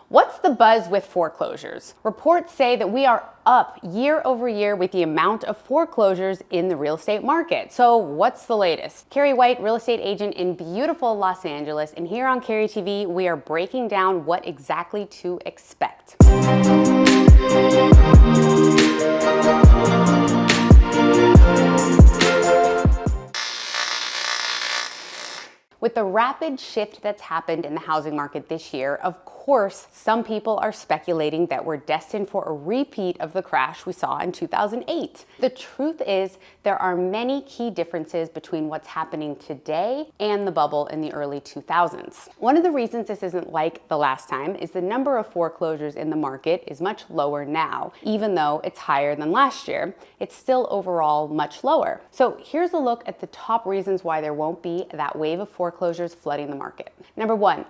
What's the buzz with foreclosures? Reports say that we are up year over year with the amount of foreclosures in the real estate market. So what's the latest? Keri White, real estate agent in beautiful Los Angeles, and here on Keri TV, we are breaking down what exactly to expect. With the rapid shift that's happened in the housing market this year, of course, some people are speculating that we're destined for a repeat of the crash we saw in 2008. The truth is, there are many key differences between what's happening today and the bubble in the early 2000s. One of the reasons this isn't like the last time is the number of foreclosures in the market is much lower now. Even though it's higher than last year, it's still overall much lower. So here's a look at the top reasons why there won't be that wave of foreclosures flooding the market. Number one,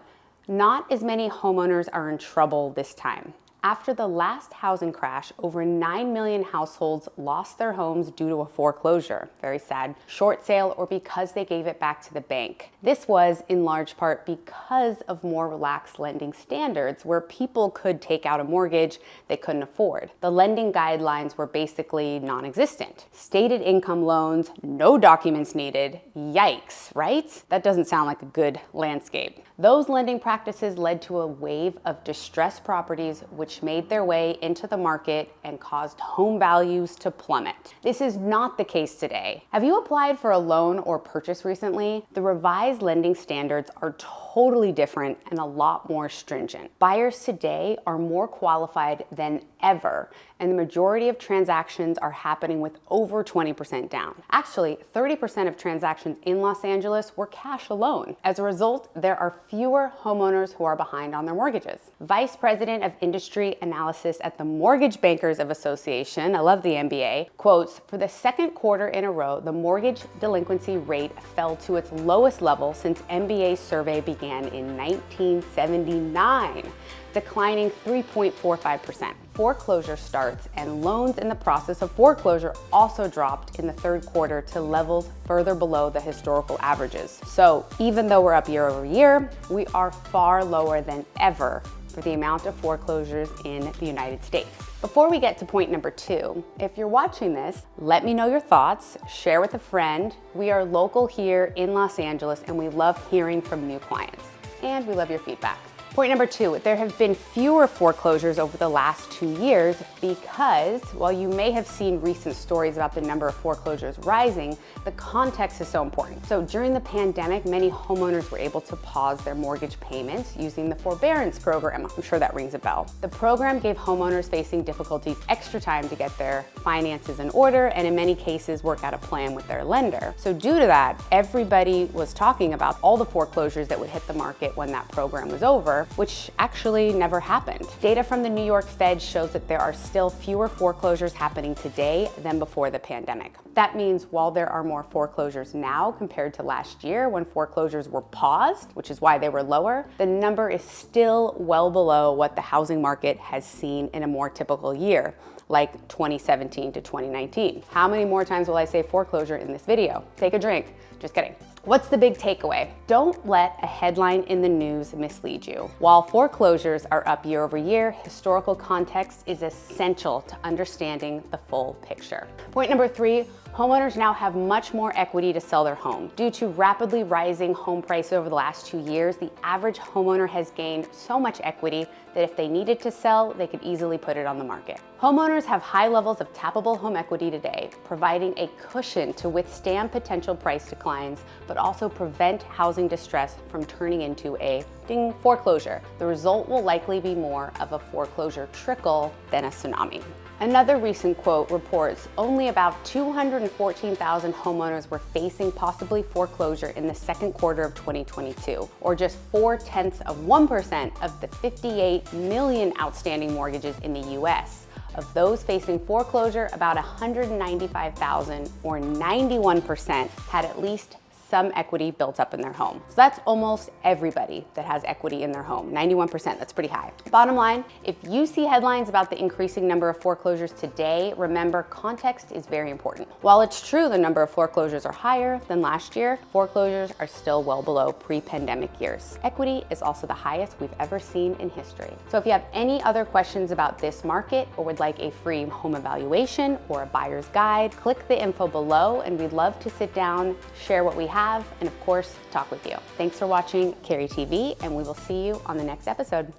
not as many homeowners are in trouble this time. After the last housing crash, over 9 million households lost their homes due to a foreclosure. Very sad. Short sale or because they gave it back to the bank. This was in large part because of more relaxed lending standards where people could take out a mortgage they couldn't afford. The lending guidelines were basically non-existent. Stated income loans, no documents needed. Yikes, right? That doesn't sound like a good landscape. Those lending practices led to a wave of distressed properties which made their way into the market and caused home values to plummet. This is not the case today. Have you applied for a loan or purchase recently? The revised lending standards are totally different and a lot more stringent. Buyers today are more qualified than ever, and the majority of transactions are happening with over 20% down. Actually, 30% of transactions in Los Angeles were cash alone. As a result, there are fewer homeowners who are behind on their mortgages. Vice President of Industry Analysis at the Mortgage Bankers Association, I love the MBA, quotes, "For the second quarter in a row, the mortgage delinquency rate fell to its lowest level since MBA's survey began in 1979, declining 3.45%. Foreclosure starts and loans in the process of foreclosure also dropped in the third quarter to levels further below the historical averages. So even though we're up year over year, we are far lower than ever for the amount of foreclosures in the United States." Before we get to point number two, if you're watching this, let me know your thoughts, share with a friend. We are local here in Los Angeles and we love hearing from new clients. And we love your feedback. Point number two, there have been fewer foreclosures over the last 2 years because while you may have seen recent stories about the number of foreclosures rising, the context is so important. So during the pandemic, many homeowners were able to pause their mortgage payments using the forbearance program. I'm sure that rings a bell. The program gave homeowners facing difficulties extra time to get their finances in order and in many cases work out a plan with their lender. So due to that, everybody was talking about all the foreclosures that would hit the market when that program was over, which actually never happened. Data from the New York Fed shows that there are still fewer foreclosures happening today than before the pandemic. That means while there are more foreclosures now compared to last year when foreclosures were paused, which is why they were lower, the number is still well below what the housing market has seen in a more typical year, like 2017 to 2019. How many more times will I say foreclosure in this video? Take a drink. Just kidding. What's the big takeaway? Don't let a headline in the news mislead you. While foreclosures are up year over year, historical context is essential to understanding the full picture. Point number three, homeowners now have much more equity to sell their home. Due to rapidly rising home prices over the last 2 years, the average homeowner has gained so much equity that if they needed to sell, they could easily put it on the market. Homeowners have high levels of tappable home equity today, providing a cushion to withstand potential price declines, but also prevent housing distress from turning into a foreclosure. The result will likely be more of a foreclosure trickle than a tsunami. Another recent quote reports only about 214,000 homeowners were facing possibly foreclosure in the second quarter of 2022, or just 0.4% of the 58 million outstanding mortgages in the US. Of those facing foreclosure, about 195,000 or 91% had at least some equity built up in their home. So that's almost everybody that has equity in their home, 91%, that's pretty high. Bottom line, if you see headlines about the increasing number of foreclosures today, remember context is very important. While it's true the number of foreclosures are higher than last year, foreclosures are still well below pre-pandemic years. Equity is also the highest we've ever seen in history. So if you have any other questions about this market or would like a free home evaluation or a buyer's guide, click the info below and we'd love to sit down, share what we have, and of course, talk with you. Thanks for watching Keri TV, and we will see you on the next episode.